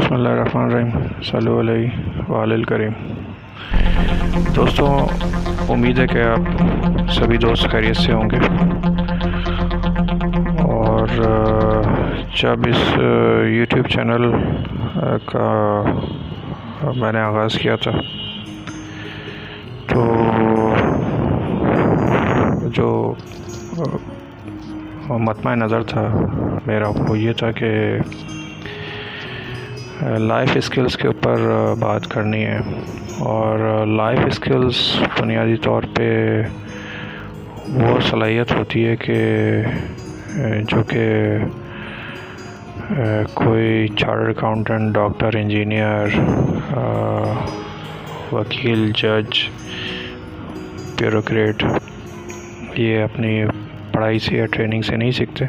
बिस्मिल्लाहिर्रहमानिर्रहीम सल्लल्लाहु अलैहि वालिल करीम। दोस्तों, उम्मीद है कि आप सभी दोस्त खैरियत से होंगे। और जब इस यूट्यूब चैनल का मैंने आगाज़ किया था तो जो मतमा नज़र था मेरा वो ये था कि लाइफ स्किल्स के ऊपर बात करनी है। और लाइफ स्किल्स बुनियादी तौर पे वो सलाहियत होती है कि जो कि कोई चार्टर्ड अकाउंटेंट, डॉक्टर, इंजीनियर, वकील, जज, ब्यूरोक्रेट ये अपनी पढ़ाई से या ट्रेनिंग से नहीं सीखते।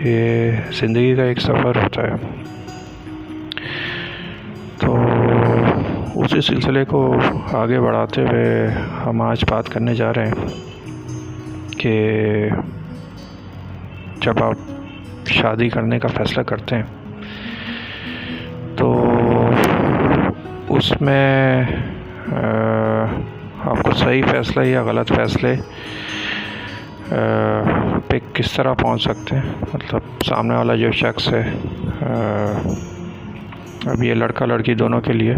ये ज़िंदगी का एक सफ़र होता है। तो उसी सिलसिले को आगे बढ़ाते हुए हम आज बात करने जा रहे हैं कि जब आप शादी करने का फ़ैसला करते हैं तो उसमें आपको सही फ़ैसला या गलत फ़ैसले पे किस तरह पहुंच सकते हैं। मतलब सामने वाला जो शख्स है, अब ये लड़का लड़की दोनों के लिए,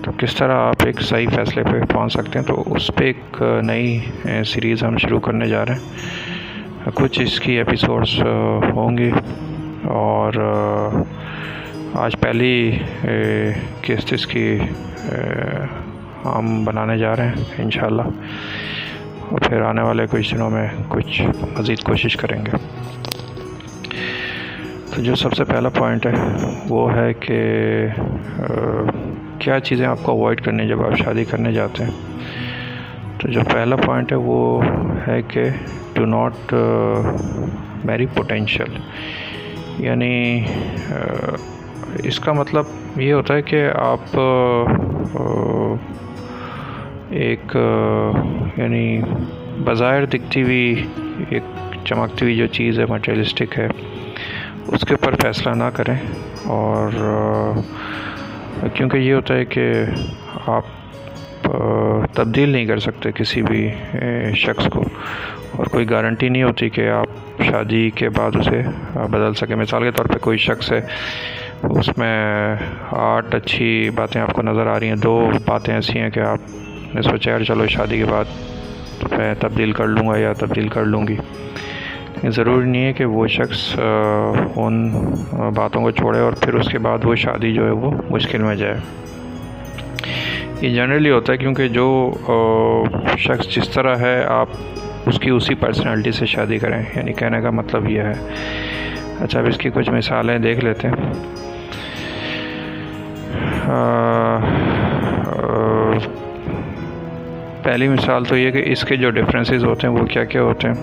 तो किस तरह आप एक सही फ़ैसले पे पहुंच सकते हैं। तो उस पर एक नई सीरीज़ हम शुरू करने जा रहे हैं। कुछ इसकी एपिसोड्स होंगे और आज पहली किस्त इसकी हम बनाने जा रहे हैं इंशाल्लाह, और फिर आने वाले कुछ दिनों में कुछ मज़ीद कोशिश करेंगे। तो जो सबसे पहला पॉइंट है वो है कि क्या चीज़ें आपको अवॉइड करनी जब आप शादी करने जाते हैं। तो जो पहला पॉइंट है वो है कि डू नॉट मैरी पोटेंशियल। यानी इसका मतलब ये होता है कि आप एक यानी बाज़ाहिर दिखती हुई एक चमकती हुई जो चीज़ है, मटेरियलिस्टिक है, उसके ऊपर फ़ैसला ना करें। और क्योंकि ये होता है कि आप तब्दील नहीं कर सकते किसी भी शख्स को, और कोई गारंटी नहीं होती कि आप शादी के बाद उसे बदल सकें। मिसाल के तौर पे कोई शख्स है, उसमें 8 अच्छी बातें आपको नज़र आ रही हैं, 2 बातें ऐसी हैं कि आपने सोचा यार चलो शादी के बाद तो मैं तब्दील कर लूँगा या तब्दील कर लूँगी। लेकिन ज़रूरी नहीं है कि वो शख्स उन बातों को छोड़े और फिर उसके बाद वो शादी जो है वो मुश्किल में जाए। ये जनरली होता है क्योंकि जो शख्स जिस तरह है आप उसकी उसी पर्सनालिटी से शादी करें। यानी कहने का मतलब ये है। अच्छा, अब इसकी कुछ मिसालें देख लेते हैं। पहली मिसाल तो ये कि इसके जो डिफरेंसेस होते हैं वो क्या क्या होते हैं।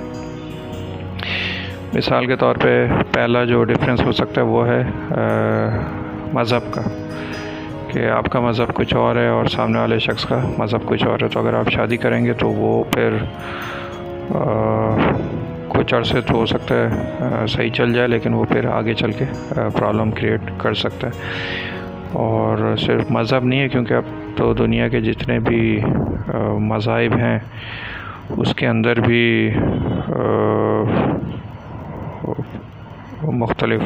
मिसाल के तौर पे पहला जो डिफरेंस हो सकता है वो है मज़हब का, कि आपका मज़हब कुछ और है और सामने वाले शख्स का मज़हब कुछ और है। तो अगर आप शादी करेंगे तो वो फिर कुछ अरसे तो हो सकता है सही चल जाए, लेकिन वो फिर आगे चल के प्रॉब्लम क्रिएट कर सकता है। और सिर्फ मज़हब नहीं है, क्योंकि अब तो दुनिया के जितने भी मज़ाहिब हैं उसके अंदर भी मुख्तलिफ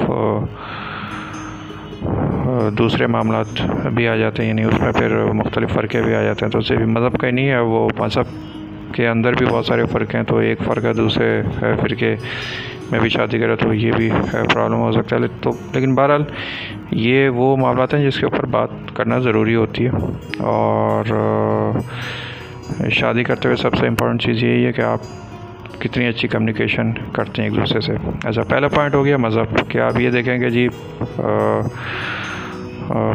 दूसरे मामलात भी आ जाते हैं। यानी उसमें फिर मुख्तलिफ फ़र्क़े भी आ जाते हैं। तो सिर्फ मज़हब का ही नहीं है, वो मज़हब के अंदर भी बहुत सारे फ़र्क़ हैं। तो एक फ़र्क़ है दूसरे फ़िरके में भी शादी करे तो ये भी प्रॉब्लम हो सकता है। तो लेकिन बहरहाल ये वो मामलात हैं जिसके ऊपर बात करना ज़रूरी होती है। और शादी करते हुए सबसे इम्पोर्टेंट चीज़ यही है कि आप कितनी अच्छी कम्युनिकेशन करते हैं एक दूसरे से। अच्छा, पहला पॉइंट हो गया मज़हब, कि आप ये देखेंगे जी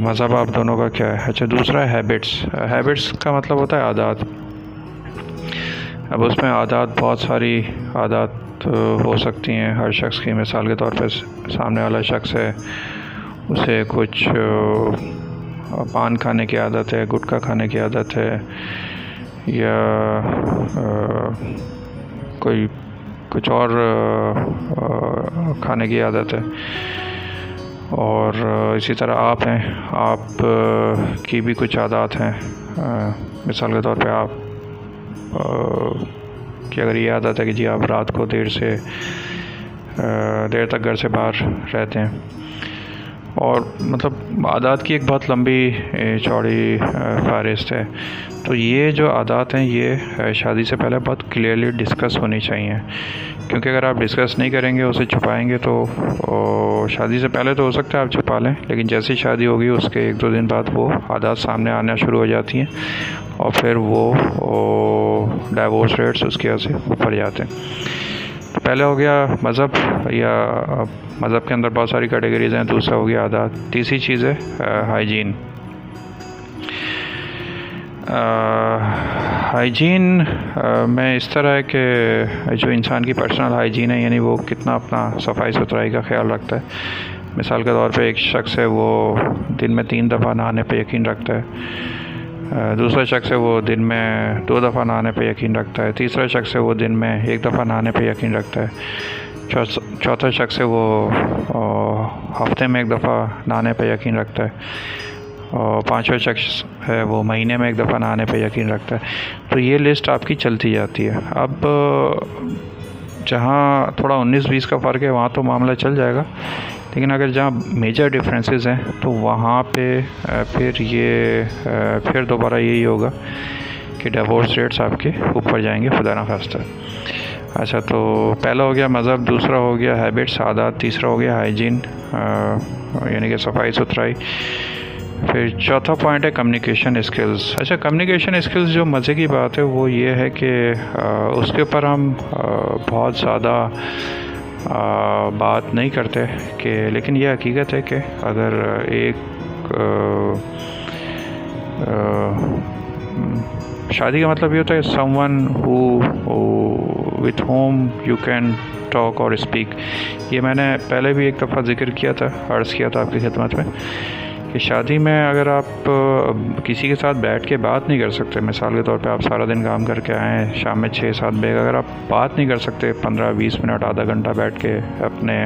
मज़हब आप दोनों का क्या है। अच्छा, दूसरा है हैबिट्स का मतलब होता है आदत। अब उसमें आदत, बहुत सारी आदत हो सकती हैं हर शख्स की। मिसाल के तौर पे सामने वाला शख्स है, उसे कुछ पान खाने की आदत है, गुटखा खाने की आदत है, या कोई कुछ और खाने की आदत है। और इसी तरह आप हैं, आप की भी कुछ आदत हैं। मिसाल के तौर पे आप कि अगर ये आदत है कि जी आप रात को देर तक घर से बाहर रहते हैं, और मतलब आदत की एक बहुत लंबी चौड़ी फहरिस्त है। तो ये जो आदत हैं ये शादी से पहले बहुत क्लियरली डिस्कस होनी चाहिए, क्योंकि अगर आप डिस्कस नहीं करेंगे, उसे छुपाएंगे, तो शादी से पहले तो हो सकता है आप छुपा लें, लेकिन जैसे ही शादी होगी उसके 1-2 दिन बाद वो आदत सामने आना शुरू हो जाती हैं और फिर वो डाइवोर्स रेट्स उसकी वजह से ऊपर जाते हैं। तो पहले हो गया मज़हब, या मज़हब के अंदर बहुत सारी कैटेगरीज़ हैं। दूसरा हो गया आदत। तीसरी चीज़ है हाइजीन। हाइजीन में इस तरह है कि जो इंसान की पर्सनल हाइजीन है, यानी वो कितना अपना सफाई सुथराई का ख्याल रखता है। मिसाल के तौर पे एक शख्स है वो दिन में 3 दफ़ा नहाने पे यकीन रखता है, दूसरा शख्स है वो दिन में 2 दफ़ा नहाने पे यकीन रखता है, तीसरा शख्स है वो दिन में 1 दफ़ा नहाने पे यकीन रखता है, चौथा शख्स है वो हफ्ते में 1 दफ़ा नहाने पे यकीन रखता है, और 5वां शख्स है वो महीने में 1 दफ़ा नहाने पे यकीन रखता है। तो ये लिस्ट आपकी चलती जाती है। अब जहाँ थोड़ा 19-20 का फ़र्क है वहाँ तो मामला चल जाएगा, लेकिन अगर जहाँ मेजर डिफरेंसेस हैं तो वहाँ पे फिर दोबारा यही होगा कि डिवोर्स रेट्स आपके ऊपर जाएंगे, खुदा ना खास्ता। अच्छा, तो पहला हो गया मज़हब, दूसरा हो गया हैबिट्स आदत, तीसरा हो गया हाइजीन यानी कि सफाई सुथराई, फिर चौथा पॉइंट है कम्युनिकेशन स्किल्स। अच्छा, कम्युनिकेशन स्किल्स जो मज़े की बात है वो ये है कि उसके ऊपर हम बहुत ज़्यादा बात नहीं करते कि, लेकिन ये हकीकत है कि अगर एक शादी का मतलब ये होता है someone who with home you can talk और स्पीक। ये मैंने पहले भी एक दफ़ा जिक्र किया था, अर्ज़ किया था आपकी खिदमत में कि शादी में अगर आप किसी के साथ बैठ के बात नहीं कर सकते, मिसाल के तौर पे आप सारा दिन काम करके आएँ, शाम में 6-7 बजे अगर आप बात नहीं कर सकते 15-20 मिनट आधा घंटा बैठ के अपने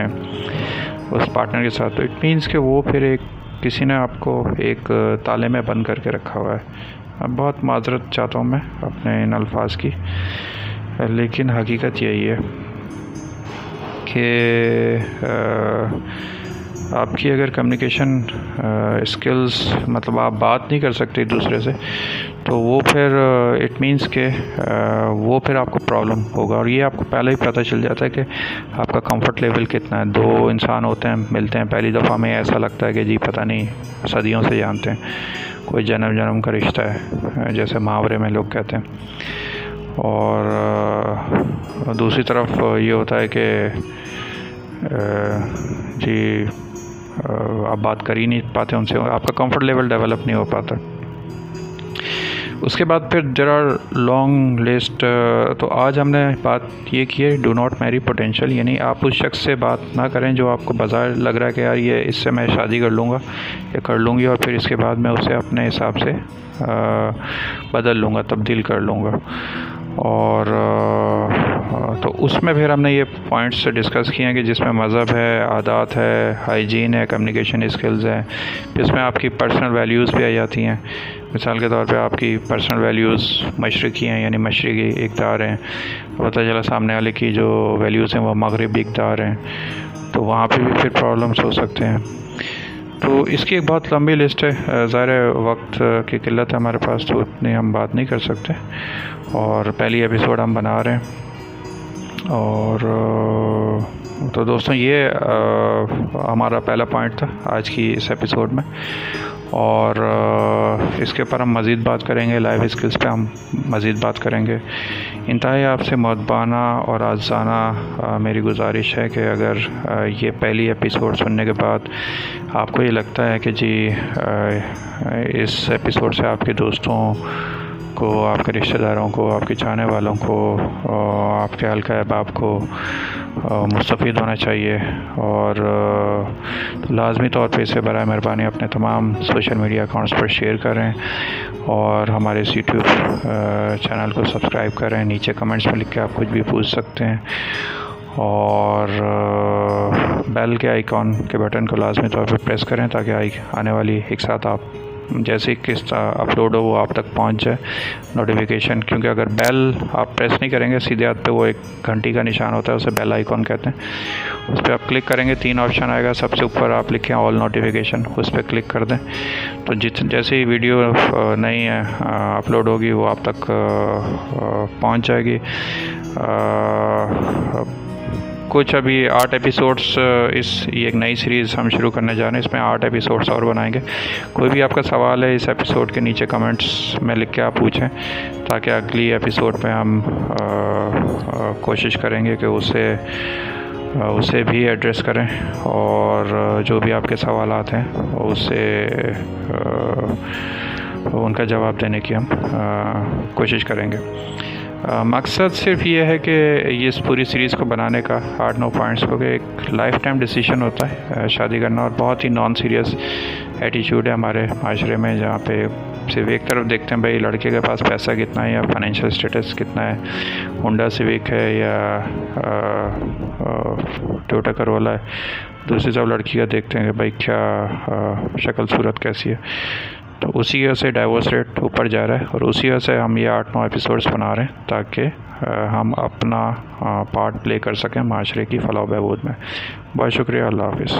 उस पार्टनर के साथ, तो इट मीन्स कि वो फिर किसी ने आपको एक ताले में बंद करके रखा हुआ है। अब बहुत माजरत चाहता हूँ मैं अपने इन अल्फाज की, लेकिन हकीकत यही है कि आपकी अगर कम्युनिकेशन स्किल्स मतलब आप बात नहीं कर सकते एक दूसरे से, तो वो फिर इट मीन्स के वो फिर आपको प्रॉब्लम होगा। और ये आपको पहले ही पता चल जाता है कि आपका कंफर्ट लेवल कितना है। 2 इंसान होते हैं, मिलते हैं, पहली दफ़ा में ऐसा लगता है कि जी पता नहीं सदियों से जानते हैं, कोई जन्म का रिश्ता है, जैसे मुहावरे में लोग कहते हैं। और दूसरी तरफ ये होता है कि जी आप बात कर ही नहीं पाते उनसे, आपका कंफर्ट लेवल डेवलप नहीं हो पाता। उसके बाद फिर देयर आर लॉन्ग लिस्ट। तो आज हमने बात ये की है डू नॉट मैरी पोटेंशियल, यानी आप उस शख्स से बात ना करें जो आपको बाजार लग रहा है कि यार ये इससे मैं शादी कर लूँगा या कर लूँगी, और फिर इसके बाद मैं उसे अपने हिसाब से बदल लूँगा, तब्दील कर लूँगा। और तो उसमें फिर हमने ये पॉइंट्स डिस्कस किए हैं कि जिसमें मज़हब है, आदत है, हाइजीन है, कम्युनिकेशन स्किल्स है, जिसमें आपकी पर्सनल वैल्यूज़ भी आ जाती हैं। मिसाल के तौर पे आपकी पर्सनल वैल्यूज़ मशरक़ी हैं, यानी मशरक़ी इक़दार हैं, पता चला सामने वाले की जो वैल्यूज़ हैं वो मगरिबी इक़दार हैं, तो वहाँ पे भी फिर प्रॉब्लम्स हो सकते हैं। तो इसकी एक बहुत लंबी लिस्ट है, ज़ाहिर वक्त की किल्लत है हमारे पास, तो उतनी हम बात नहीं कर सकते, और पहली एपिसोड हम बना रहे हैं। और तो दोस्तों ये हमारा पहला पॉइंट था आज की इस एपिसोड में, और इसके ऊपर हम मज़ीद बात करेंगे, लाइफ स्किल्स पे हम मज़ीद बात करेंगे। इंतहाई आपसे मुअद्दबाना और आज़ाना मेरी गुजारिश है कि अगर ये पहली एपिसोड सुनने के बाद आपको ये लगता है कि जी इस एपिसोड से आपके दोस्तों को, आपके रिश्तेदारों को, आपके चाहने वालों को, आपके हल्का अहबाब को मुस्तफ़ीद होना चाहिए, और तो लाजमी तौर पे इसे बराए मेहरबानी अपने तमाम सोशल मीडिया अकाउंट्स पर शेयर करें, और हमारे इस यूट्यूब चैनल को सब्सक्राइब करें। नीचे कमेंट्स में लिख के आप कुछ भी पूछ सकते हैं, और बेल के आइकॉन के बटन को लाजमी तौर पर प्रेस करें ताकि आने वाली एक साथ आप जैसे किस्त अपलोड हो वो आप तक पहुंच जाए नोटिफिकेशन। क्योंकि अगर बेल आप प्रेस नहीं करेंगे सीधे हाथ पे वो एक घंटी का निशान होता है, उसे बेल आइकॉन कहते हैं। उस पर आप क्लिक करेंगे, 3 ऑप्शन आएगा। सबसे ऊपर आप लिखें ऑल नोटिफिकेशन, उस पर क्लिक कर दें तो जैसे ही वीडियो नई अपलोड होगी वो आप तक पहुंच जाएगी। कुछ अभी 8 एपिसोड्स ये एक नई सीरीज़ हम शुरू करने जा रहे हैं, इसमें 8 एपिसोड्स और बनाएंगे। कोई भी आपका सवाल है इस एपिसोड के नीचे कमेंट्स में लिख के आप पूछें ताकि अगली एपिसोड पे हम कोशिश करेंगे कि उसे भी एड्रेस करें और जो भी आपके सवालात हैं उससे उनका जवाब देने की हम कोशिश करेंगे। मकसद सिर्फ ये है कि ये इस पूरी सीरीज़ को बनाने का 8-9 पॉइंट्स को कि एक लाइफ टाइम डिसीजन होता है शादी करना, और बहुत ही नॉन सीरियस एटीट्यूड है हमारे माशरे में, जहाँ पे सिर्फ एक तरफ देखते हैं भाई लड़के के पास पैसा कितना है या फाइनेंशियल स्टेटस कितना है, होंडा सिविक है या टोयोटा करोला है। दूसरी तरफ लड़की का देखते हैं कि भाई क्या शक्ल सूरत कैसी है। तो उसी वजह से डाइवोर्स रेट ऊपर जा रहा है और उसी वजह से हम ये 8-9 एपिसोड्स बना रहे हैं ताकि हम अपना पार्ट प्ले कर सकें माशरे की फलाह बहबूद में। बहुत शुक्रिया, अल्लाह हाफिज़।